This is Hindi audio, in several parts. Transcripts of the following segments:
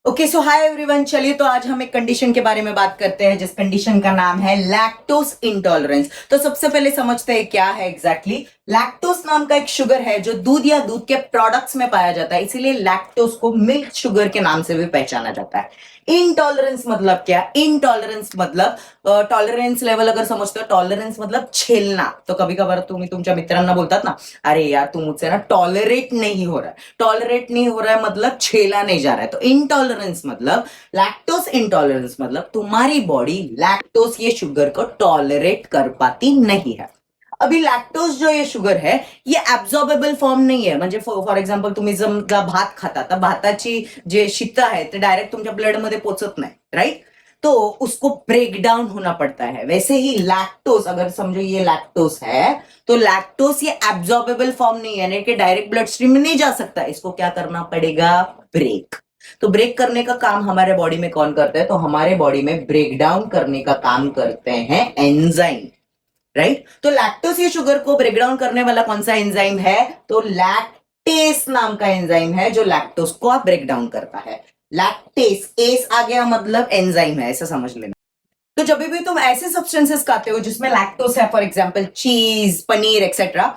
ओके सो हाय एवरीवन, चलिए तो आज हम एक कंडीशन के बारे में बात करते हैं जिस कंडीशन का नाम है लैक्टोज इंटॉलरेंस। तो सबसे पहले समझते हैं क्या है एग्जैक्टली। लैक्टोज नाम का एक शुगर है जो दूध या दूध के प्रोडक्ट्स में पाया जाता है, इसीलिए लैक्टोज को मिल्क शुगर के नाम से भी पहचाना जाता है। इनटॉलरेंस मतलब क्या? इनटॉलरेंस मतलब टॉलरेंस लेवल अगर समझते हो, टॉलरेंस मतलब झेलना। तो कभी कभार तुम्ही तुमच्या मित्रांना बोलतात ना, अरे यार तू मुझसे ना टॉलरेट नहीं हो रहा है। टॉलरेट नहीं हो रहा है मतलब झेला नहीं जा रहा है। तो इनटॉलरेंस मतलब लैक्टोज इंटॉलरेंस मतलब तुम्हारी बॉडी लैक्टोज ये शुगर को टॉलरेट कर पाती नहीं है। अभी लॅक्टोज जो ये शुगर है ये ऍब्झॉर्बेबल फॉर्म नाही आहे. म्हणजे फॉर एक्झाम्पल तुम्ही समजा भात खाता तर भाताची जे शीत आहे ते डायरेक्ट तुमच्या ब्लड मध्ये पोचत नाही, राइट? तो उसको ब्रेक डाउन होना पड़ता है। वैसे ही लैक्टोज, अगर समझो ये लैक्टोज है तो लैक्टोज ये एब्जॉर्बेबल फॉर्म नहीं है, यानी कि डायरेक्ट ब्लड स्ट्रीम में नहीं जा सकता। इसको क्या करना पड़ेगा? ब्रेक। तो ब्रेक करने का काम हमारे बॉडी में कौन करता है? तो हमारे बॉडी में ब्रेक डाउन करने का काम करते हैं एंजाइम, राइट? तो लैक्टोज ये शुगर को ब्रेक डाउन करने वाला कौन सा एंजाइम है? तो लैक्टेस नाम का एंजाइम है जो लैक्टोज को ब्रेक डाउन करता है। लैक्टेस, एस आ गया मतलब एंजाइम है, ऐसा समझ लेना। तो जब भी तुम ऐसे सब्सटेंसेस खाते हो जिसमें लैक्टोज है, फॉर एग्जाम्पल चीज, पनीर एक्सेट्रा,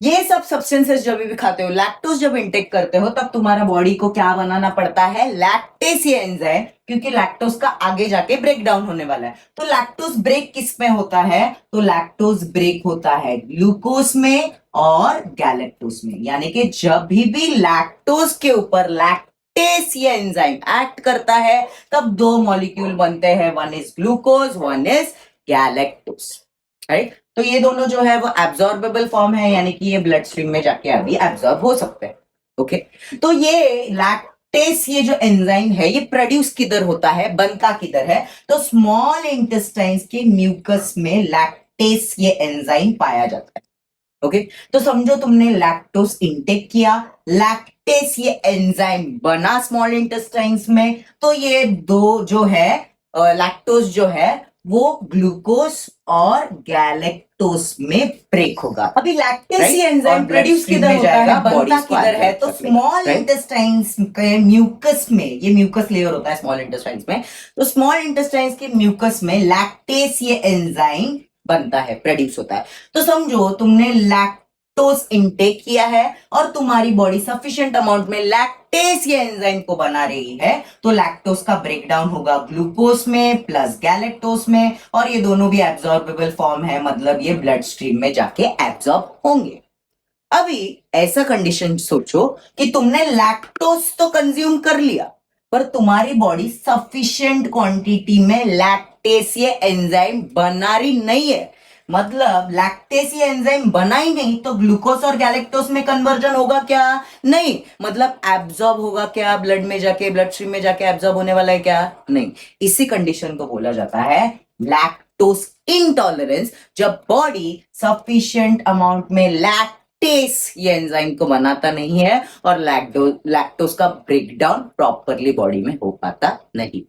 ये सब सब्सटेंसेस जब भी खाते हो, लैक्टोज जब इंटेक करते हो, तब तुम्हारा बॉडी को क्या बनाना पड़ता है? लैक्टेस ये एंजाइम, क्योंकि लैक्टोज का आगे जाके ब्रेक डाउन होने वाला है। तो लैक्टोज ब्रेक किस में होता है? तो लैक्टोज ब्रेक होता है ग्लूकोज में और गैलेक्टोज में। यानी कि जब भी लैक्टोज के ऊपर लैक्टेस ये एंजाइम एक्ट करता है तब दो मॉलिक्यूल बनते हैं, one is glucose, one is galactose, right? तो ये दोनों जो है वो एब्जॉर्बेबल फॉर्म है, यानी कि ये ब्लड स्ट्रीम में जाके अभी एब्जॉर्ब हो सकते हैं। ओके, तो ये लैक्टेस ये जो एंजाइम है ये प्रोड्यूस किधर होता है, बनता किधर है? तो स्मॉल इंटेस्टाइन्स के म्यूकस में लैक्टेस ये एंजाइम पाया जाता है। ओके, तो समझो तुमने लैक्टोज इंटेक किया, लैक्टेस ये एंजाइम बना स्मॉल इंटेस्टाइन्स में, तो ये दो जो है लैक्टोज जो है वो ग्लूकोज और गैलेक्टोज में ब्रेक होगा। अभी लैक्टेस ये एंजाइम प्रोड्यूस किधर होता है, बनता किधर है? तो स्मॉल इंटेस्टाइन्स के म्यूकस में, ये म्यूकस लेयर होता है स्मॉल इंटेस्टाइन्स में, तो स्मॉल इंटेस्टाइन्स के म्यूकस में लैक्टेस ये एंजाइम बनता है, प्रोड्यूस होता है। तो समझो तुमने लैक्टोज इंटेक किया है और तुम्हारी बॉडी सफिशिएंट अमाउंट में लैक्टेस ये एंजाइम को बना रही है, तो लैक्टोज का ब्रेक डाउन होगा ग्लूकोज में प्लस गैलेक्टोज में, और ये दोनों भी एब्जॉर्बेबल फॉर्म है, मतलब ये ब्लड स्ट्रीम में जाके एब्जॉर्ब होंगे। अभी ऐसा कंडीशन सोचो कि तुमने लैक्टोज तो कंज्यूम कर लिया, पर तुम्हारी बॉडी सफिशिएंट क्वांटिटी में लैक्टेस ये एंजाइम बना रही नहीं है। मतलब लैक्टेस ये एंजाइम बना ही नहीं, तो ग्लूकोज और गैलेक्टोज में कन्वर्जन होगा क्या? नहीं। मतलब एब्जॉर्ब होगा क्या? ब्लड में जाके, ब्लड स्ट्रीम में जाके एब्जॉर्ब होने वाला है क्या? नहीं। इसी कंडीशन को बोला जाता है लैक्टोज इंटॉलरेंस, जब बॉडी सफिशिएंट अमाउंट में लैक्टेस ये एंजाइम को बनाता नहीं है और लैक्टोज का ब्रेकडाउन प्रॉपरली बॉडी में हो पाता नहीं।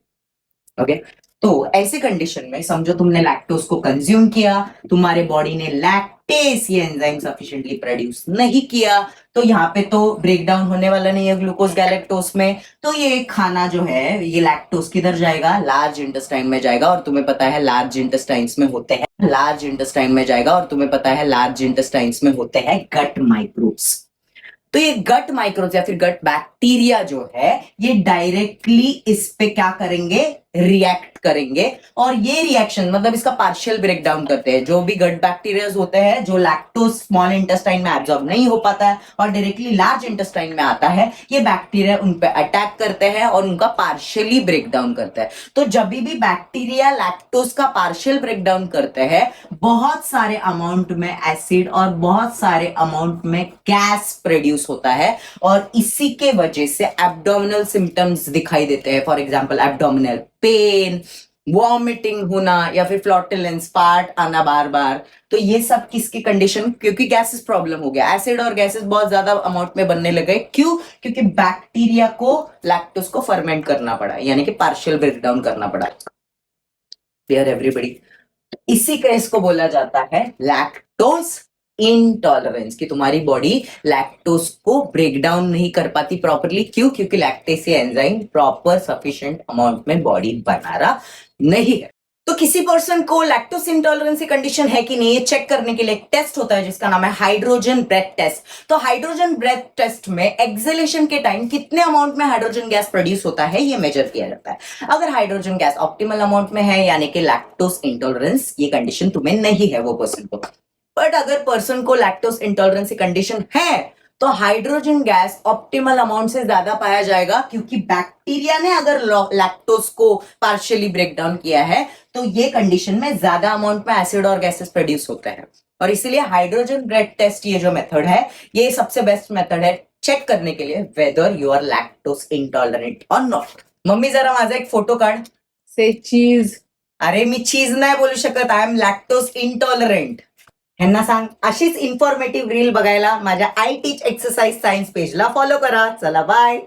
ओके, तो ऐसे कंडीशन में समझो तुमने लैक्टोज को कंज्यूम किया, तुम्हारे बॉडी ने लैक्टेस ये एंजाइम सफिशिएंटली प्रोड्यूस नहीं किया, तो यहाँ पे तो ब्रेकडाउन होने वाला नहीं है ग्लूकोज गैलेक्टोज में, तो ये खाना जो है ये लैक्टोज किधर जाएगा? लार्ज इंटेस्टाइन में जाएगा। और तुम्हें पता है लार्ज इंटेस्टाइन्स में होते हैं, लार्ज इंटेस्टाइन में जाएगा, और तुम्हें पता है लार्ज इंटेस्टाइन्स में होते हैं गट माइक्रोब्स। तो ये गट माइक्रोब्स या फिर गट बैक्टीरिया जो है ये डायरेक्टली इस पे क्या करेंगे? रिएक्ट करेंगे, और ये रिएक्शन मतलब इसका पार्शियल ब्रेकडाउन करते हैं। जो भी गट बैक्टीरिया होते हैं जो लैक्टोज स्मॉल इंटेस्टाइन में एब्जॉर्ब नहीं हो पाता है और डायरेक्टली लार्ज इंटेस्टाइन में आता है, ये बैक्टीरिया उन पे अटैक करते हैं और उनका पार्शियली ब्रेकडाउन करते हैं। तो जब भी बैक्टीरिया लैक्टोज का पार्शियल ब्रेकडाउन करते हैं, बहुत सारे अमाउंट में एसिड और बहुत सारे अमाउंट में गैस प्रोड्यूस होता है, और इसी के वजह से एब्डोमिनल सिम्टम्स दिखाई देते हैं। For example abdominal pain, vomiting होना, या फिर फ्लॉटुलेंस, पार्ट आना बार बार। तो ये सब किसकी कंडीशन? क्योंकि गैसेस प्रॉब्लम हो गया, एसिड और गैसेस बहुत ज्यादा अमाउंट में बनने लगे। क्यों? क्योंकि बैक्टीरिया को लैक्टोज को फर्मेंट करना पड़ा, यानी कि पार्शियल ब्रेकडाउन करना पड़ा। Clear everybody? इसी केस को बोला जाता है लैक्टोज इंटॉलरेंस, कि तुम्हारी बॉडी लैक्टोज को ब्रेक डाउन नहीं कर पाती प्रॉपरली। क्यों? क्योंकि lactase enzyme proper sufficient amount में बॉडी बना रहा नहीं है। तो किसी पर्सन को लैक्टोज इंटॉलरेंस की कंडीशन है कि नहीं, ये चेक करने के लिए एक टेस्ट होता है जिसका नाम है हाइड्रोजन ब्रेथ टेस्ट। तो हाइड्रोजन ब्रेथ टेस्ट में एक्सेलेशन के टाइम कितने अमाउंट में हाइड्रोजन गैस प्रोड्यूस होता है ये मेजर किया जाता है। अगर हाइड्रोजन गैस ऑप्टिमल अमाउंट में है, यानी कि लैक्टोज इंटॉलरेंस ये कंडीशन तुम्हें नहीं है वो पर्सन को। बट अगर पर्सन को लैक्टोज इंटॉलरेंस की कंडीशन है तो हाइड्रोजन गैस ऑप्टिमल अमाउंट से ज्यादा पाया जाएगा, क्योंकि बैक्टीरिया ने अगर लैक्टोज को पार्शियली ब्रेक डाउन किया है तो ये कंडीशन में ज्यादा अमाउंट में एसिड और गैसेस प्रोड्यूस होते हैं। और इसीलिए हाइड्रोजन ब्रेथ टेस्ट ये जो मेथड है ये सबसे बेस्ट मेथड है चेक करने के लिए whether you are lactose intolerant और नॉट। मम्मी जरा माझा एक फोटो काढ। से चीज. अरे मी चीज नाही बोलू शकत, आय एम लॅक्टोज इंटॉलरंट. ह्यांना सांग अशीच इन्फॉर्मेटिव्ह रील बघायला माझ्या I teach exercise science पेजला follow करा. चला बाय.